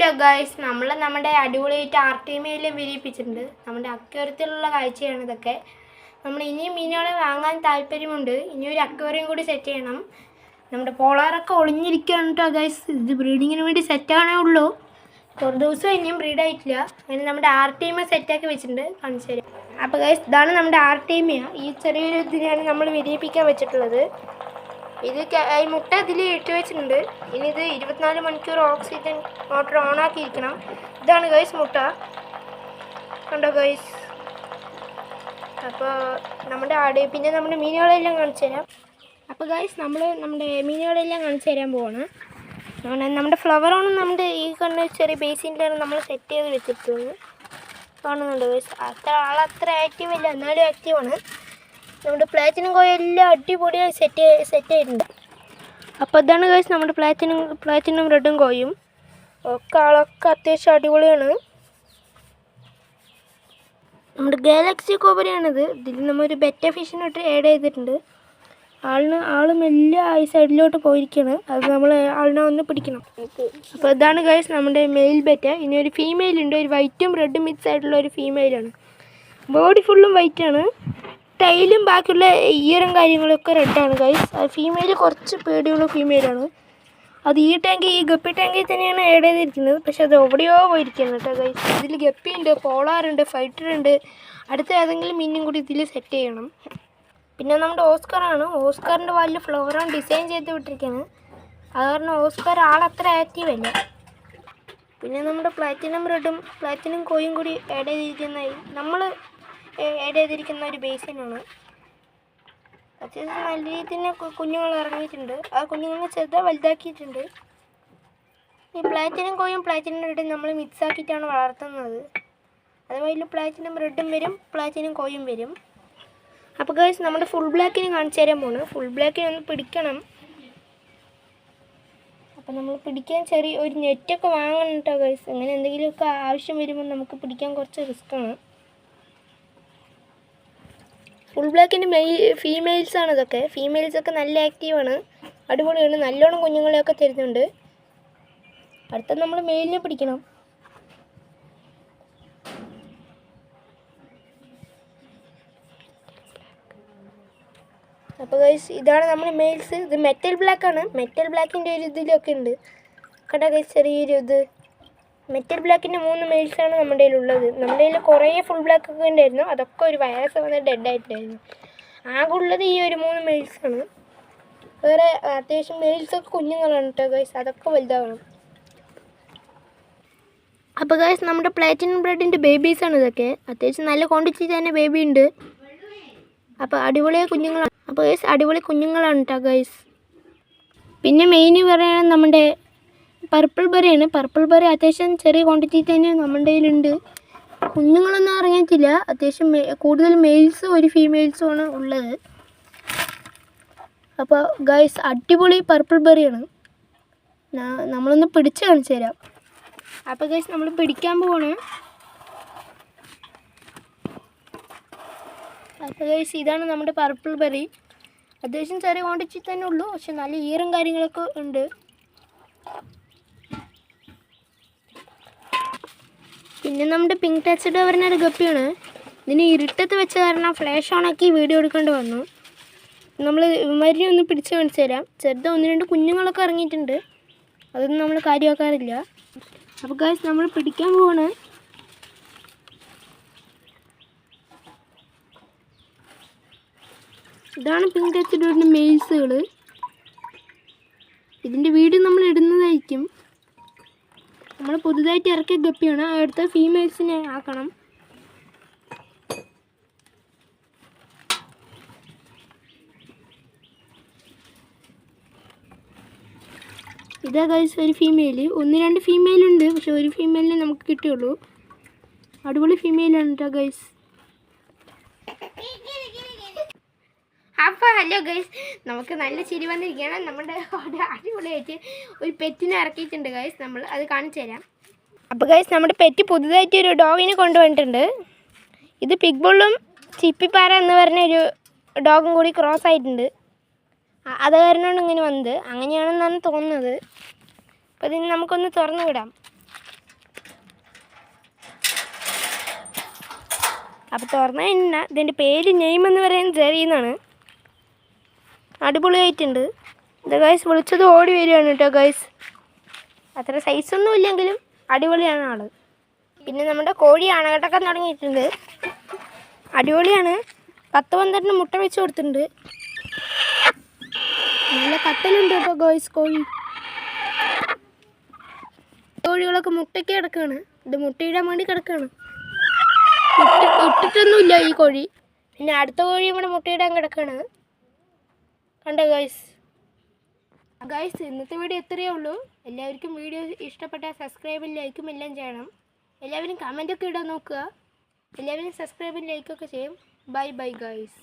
Hello guys, നമ്മുടെ അടിപൊളിയായിട്ട് ആർട്ടിമയിൽ വിരിയിപ്പിച്ചിട്ടുണ്ട്. നമ്മുടെ അക്വേറിയത്തിലുള്ള കാഴ്ചയാണ് ഇതൊക്കെ. നമ്മൾ ഇനിയും മീനുകളെ വാങ്ങാൻ താല്പര്യമുണ്ട്. ഇനിയൊരു അക്വേറിയം കൂടി സെറ്റ് ചെയ്യണം. നമ്മുടെ പോളാറൊക്കെ ഒളിഞ്ഞിരിക്കുകയാണ് കേട്ടോ ഗൈസ്. ഇത് ബ്രീഡിങ്ങിന് വേണ്ടി സെറ്റാണേ ഉള്ളൂ. കുറേ ദിവസം ഇനിയും ബ്രീഡായിട്ടില്ല. അങ്ങനെ നമ്മുടെ ആർട്ടിമ സെറ്റാക്കി വെച്ചിട്ടുണ്ട്, കാണിച്ചു തരാം. അപ്പോൾ ഗൈസ്, ഇതാണ് നമ്മുടെ ആർട്ടിമിയ. ഈ ചെറിയൊരു ഇതിനെയാണ് നമ്മൾ വിരിയിപ്പിക്കാൻ വെച്ചിട്ടുള്ളത്. ഇത് ഈ മുട്ട ഇതിൽ ഇട്ട് വെച്ചിട്ടുണ്ട്. ഇനി ഇത് 24 മണിക്കൂർ ഓക്സിജൻ മോട്ടർ ഓണാക്കിയിരിക്കണം. ഇതാണ് ഗൈസ് മുട്ട, കണ്ടോ ഗൈസ്. അപ്പോൾ നമ്മുടെ പിന്നെ നമ്മുടെ മീനുകളെല്ലാം കാണിച്ചു തരാം. അപ്പോൾ ഗൈസ്, നമ്മുടെ മീനുകളെല്ലാം കാണിച്ചു തരാൻ പോവാണ്. നമ്മുടെ ഫ്ലവറാണ് നമ്മുടെ ഈ കണ്ട ചെറിയ ബേസിനിലാണ് നമ്മൾ സെറ്റ് ചെയ്ത് വെച്ചിട്ടുള്ളത്. കാണുന്നുണ്ട് ഗൈസ്. അത്ര ആക്റ്റീവ് ഇല്ല, എന്നാലും ആക്റ്റീവാണ്. നമ്മുടെ പ്ലാറ്റിനം കോയ എല്ലാം അടിപൊളിയായി സെറ്റ് ചെയ്തിട്ടുണ്ട്. അപ്പോൾ ഇതാണ് ഗൈസ് നമ്മുടെ പ്ലാറ്റിനം റെഡും കോയും. ആളൊക്കെ അത്യാവശ്യം അടിപൊളിയാണ്. നമ്മുടെ ഗാലക്സി കോബരയാണിത്. ഇതിൽ നമ്മളൊരു ബെറ്റ ഫിഷിനോട്ട് ആഡ് ചെയ്തിട്ടുണ്ട്. ആളും എല്ലാം ഈ സൈഡിലോട്ട് പോയിരിക്കുകയാണ്. അത് നമ്മൾ ആളിനെ ഒന്ന് പിടിക്കണം. അപ്പോൾ ഇതാണ് ഗൈസ് നമ്മുടെ മെയിൽ ബെറ്റ. ഇനി ഒരു ഫീമെയിൽ ഉണ്ട്, ഒരു വൈറ്റും റെഡും മിക്സ് ആയിട്ടുള്ള ഒരു ഫീമെയിലാണ്. ബോഡി ഫുള്ളും വൈറ്റാണ്. ടൈലും ബാക്കിയുള്ള ഇയറും കാര്യങ്ങളൊക്കെ റെഡാണ് ഗൈസ്. ഫീമെയിൽ കുറച്ച് പേടിയുള്ള ഫീമെയിലാണ്. അത് ഈ ഗപ്പി ടാങ്കിൽ തന്നെയാണ് ആഡ് ചെയ്തിരിക്കുന്നത്. പക്ഷെ അത് എവിടെയോ പോയിരിക്കുകയാണ് കേട്ടോ ഗൈസ്. ഇതിൽ ഗപ്പിയുണ്ട്, പോളാറുണ്ട്, ഫൈറ്ററുണ്ട്. അടുത്ത ഏതെങ്കിലും മീനും കൂടി ഇതിൽ സെറ്റ് ചെയ്യണം. പിന്നെ നമ്മുടെ ഓസ്കാറാണ്. ഓസ്കാറിൻ്റെ വാലിൽ ഫ്ലവറാണ് ഡിസൈൻ ചെയ്ത് വിട്ടിരിക്കുകയാണ്. അത് കാരണം ഓസ്കാർ ആളത്ര ആക്റ്റീവ് അല്ല. പിന്നെ നമ്മുടെ പ്ലാറ്റിനം റെഡും പ്ലാറ്റിനം കോയും കൂടി ആഡ് ചെയ്തിരിക്കുന്ന ഒരു ബേസിനാണ്. അത്യാവശ്യം നല്ല രീതിയിൽ കുഞ്ഞുങ്ങൾ ഇറങ്ങിയിട്ടുണ്ട്. ആ കുഞ്ഞുങ്ങളെ ചെറുതായി വലുതാക്കിയിട്ടുണ്ട്. ഈ പ്ലാറ്റിനം കോയും പ്ലാറ്റിനം റെഡും നമ്മൾ മിക്സ് ആക്കിയിട്ടാണ് വളർത്തുന്നത്. അതുപോലെ പ്ലാറ്റിനം റെഡും വരും, പ്ലാറ്റിനം കോയും വരും. അപ്പോൾ ഗൈസ്, നമ്മുടെ ഫുൾ ബ്ലാക്കിന് കാണിച്ചു തരാൻ പോണ്. ഫുൾ ബ്ലാക്കിന് ഒന്ന് പിടിക്കണം. അപ്പോൾ നമ്മൾ പിടിക്കാൻ ഒരു നെറ്റൊക്കെ വാങ്ങണം കേട്ടോ ഗൈസ്. അങ്ങനെ എന്തെങ്കിലുമൊക്കെ ആവശ്യം വരുമ്പോൾ നമുക്ക് പിടിക്കാൻ കുറച്ച് റിസ്ക്കാണ്. ഫുൾ ബ്ലാക്കിൻ്റെ ഫീമെയിൽസാണ് ഇതൊക്കെ. ഫീമെയിൽസൊക്കെ നല്ല ആക്റ്റീവാണ്, അടിപൊളിയാണ്, നല്ലോണം കുഞ്ഞുങ്ങളെയൊക്കെ തരുന്നുണ്ട്. അടുത്ത നമ്മൾ മെയിലിനെ പിടിക്കണം. അപ്പോൾ ഗൈസ്, ഇതാണ് നമ്മുടെ മെയിൽസ്. ഇത് മെറ്റൽ ബ്ലാക്കാണ്. മെറ്റൽ ബ്ലാക്കിൻ്റെ ഒരു ഇതിലൊക്കെ ഉണ്ട് കേട്ടോ ഗൈസ്. ചെറിയൊരു ഇത് മെറ്റൽ ബ്ലാക്കിൻ്റെ 3 മെയിൽസാണ് നമ്മുടെ കയ്യിലുള്ളത്. നമ്മുടെ കയ്യിൽ കുറേ ഫുൾ ബ്ലാക്കൊക്കെ ഉണ്ടായിരുന്നു. അതൊക്കെ ഒരു വൈറസ് വന്ന് ഡെഡായിട്ടുണ്ടായിരുന്നു. ആകെ ഉള്ളത് ഈ ഒരു 3 മെയിൽസാണ്. വേറെ അത്യാവശ്യം മെയിൽസൊക്കെ കുഞ്ഞുങ്ങളാണ് കേട്ടോ ഗൈസ്. അതൊക്കെ വലുതാവണം. അപ്പോൾ ഗൈസ്, നമ്മുടെ പ്ലാറ്റിനം ബ്രെഡിൻ്റെ ബേബീസാണ് ഇതൊക്കെ. അത്യാവശ്യം നല്ല ക്വാണ്ടിറ്റി തന്നെ ബേബി ഉണ്ട്. അപ്പോൾ അടിപൊളിയായ കുഞ്ഞുങ്ങളാണ്. അപ്പോൾ ഗൈസ്, അടിപൊളി കുഞ്ഞുങ്ങളാണ് കേട്ടോ ഗൈസ്. പിന്നെ മെയിൻ പറയുന്നത് നമ്മുടെ പർപ്പിൾ ബെറിയാണ്. പർപ്പിൾ ബെറി അത്യാവശ്യം ചെറിയ ക്വാണ്ടിറ്റി തന്നെ നമ്മുടെ കയ്യിലുണ്ട്. കുഞ്ഞുങ്ങളൊന്നും ഇറങ്ങിയിട്ടില്ല. അത്യാവശ്യം കൂടുതൽ മെയിൽസും ഒരു ഫീമെയിൽസുമാണ് ഉള്ളത്. അപ്പോൾ ഗൈസ്, അടിപൊളി പർപ്പിൾ ബെറിയാണ്. നമ്മളൊന്ന് പിടിച്ച് കാണിച്ചു തരാം. അപ്പോൾ ഗൈസ്, നമ്മൾ പിടിക്കാൻ പോവാണ്. അപ്പോൾ ഗൈസ്, ഇതാണ് നമ്മുടെ പർപ്പിൾ ബെറി. അത്യാവശ്യം ചെറിയ ക്വാണ്ടിറ്റി തന്നെ ഉള്ളൂ, പക്ഷെ നല്ല ഈറും കാര്യങ്ങളൊക്കെ ഉണ്ട്. പിന്നെ നമ്മുടെ പിങ്ക് ടച്ചഡ് പറഞ്ഞൊരു ഗപ്പിയാണ്. ഇതിന് ഇരുട്ടത്ത് വെച്ച കാരണം ഫ്ലാഷ് ഓണാക്കി വീഡിയോ എടുക്കേണ്ടി വന്നു. നമ്മൾ ഇവന്മാരിനെ ഒന്ന് പിടിച്ച് കാണിച്ചു തരാം. ചെറുത് 1-2 കുഞ്ഞുങ്ങളൊക്കെ ഇറങ്ങിയിട്ടുണ്ട്. അതൊന്നും നമ്മൾ കാര്യമാക്കാറില്ല. അപ്പോൾ ഗൈസ്, നമ്മൾ പിടിക്കാൻ പോവാണ്. ഇതാണ് പിങ്ക് ടച്ചഡ് വരുന്ന മെയിൽസുകൾ. ഇതിൻ്റെ വീഡിയോ നമ്മൾ ഇടുന്നതായിരിക്കും. നമ്മൾ പുതുതായിട്ട് ഇറക്കിയ ഗപ്പിയാണ്. അടുത്ത ഫീമെയിൽസിനെ ആക്കണം. ഇതാ ഗൈസ് ഒരു ഫീമെയിൽ. 1-2 ഫീമെയിലുണ്ട്, പക്ഷെ ഒരു ഫീമെയിലിനെ നമുക്ക് കിട്ടുള്ളൂ. അടിപൊളി ഫീമെയിലാണ് കേട്ടോ ഗൈസ്. അപ്പോൾ ഹലോ ഗൈസ്, നമുക്ക് നല്ല ചിരി വന്നിരിക്കുകയാണ്. നമ്മുടെ അടിപൊളിയായിട്ട് ഒരു പെറ്റിനെ ഇറക്കിയിട്ടുണ്ട് ഗൈസ്. നമ്മൾ അത് കാണിച്ചു തരാം. അപ്പോൾ ഗൈസ്, നമ്മുടെ പെറ്റ് പുതുതായിട്ട് ഒരു ഡോഗിനെ കൊണ്ടുവന്നിട്ടുണ്ട്. ഇത് പിഗ്ബുള്ളും ചിപ്പിപ്പാറ എന്ന് പറഞ്ഞൊരു ഡോഗും കൂടി ക്രോസ് ആയിട്ടുണ്ട്. അത് കാരണമാണ് ഇങ്ങനെ വന്നത്. അങ്ങനെയാണെന്നാണ് തോന്നുന്നത്. അപ്പോൾ ഇതിന് നമുക്കൊന്ന് തുറന്നു വിടാം. അപ്പോൾ തുറന്നു കഴിഞ്ഞാൽ ഇതിൻ്റെ പേര് നെയിം എന്ന് പറയുന്നത് ജെറി എന്നാണ്. അടിപൊളിയായിട്ടുണ്ട്. ഇത് ഗൈസ് വിളിച്ചത് ഓടി വരികയാണ് കേട്ടോ ഗൈസ്. അത്ര സൈസൊന്നും ഇല്ലെങ്കിലും അടിപൊളിയാണ് ആൾ. പിന്നെ നമ്മുടെ കോഴി അണകട്ടക്കാൻ തുടങ്ങിയിട്ടുണ്ട്. അടിപൊളിയാണ്. 10-12 മുട്ട വെച്ച് കൊടുത്തിട്ടുണ്ട്. നല്ല കട്ടലുണ്ട് കേട്ടോ ഗൈസ് കോഴികളൊക്കെ മുട്ടയ്ക്ക് കിടക്കുകയാണ്. ഇത് മുട്ടയിടാൻ വേണ്ടി കിടക്കുകയാണ്. ഇട്ടിട്ടൊന്നുമില്ല ഈ കോഴി. പിന്നെ അടുത്ത കോഴി ഇവിടെ മുട്ടയിടാൻ കിടക്കുകയാണ്. കണ്ടോ ഗൈസ് ഇന്നത്തെ വീഡിയോ ഇത്രയേ ഉള്ളൂ. എല്ലാവർക്കും വീഡിയോ ഇഷ്ടപ്പെട്ടാൽ സബ്സ്ക്രൈബും ലൈക്കും എല്ലാം ചെയ്യണം. എല്ലാവരും കമൻറ്റൊക്കെ ഇടാൻ നോക്കുക. എല്ലാവരും സബ്സ്ക്രൈബും ലൈക്കൊക്കെ ചെയ്യും. Bye guys.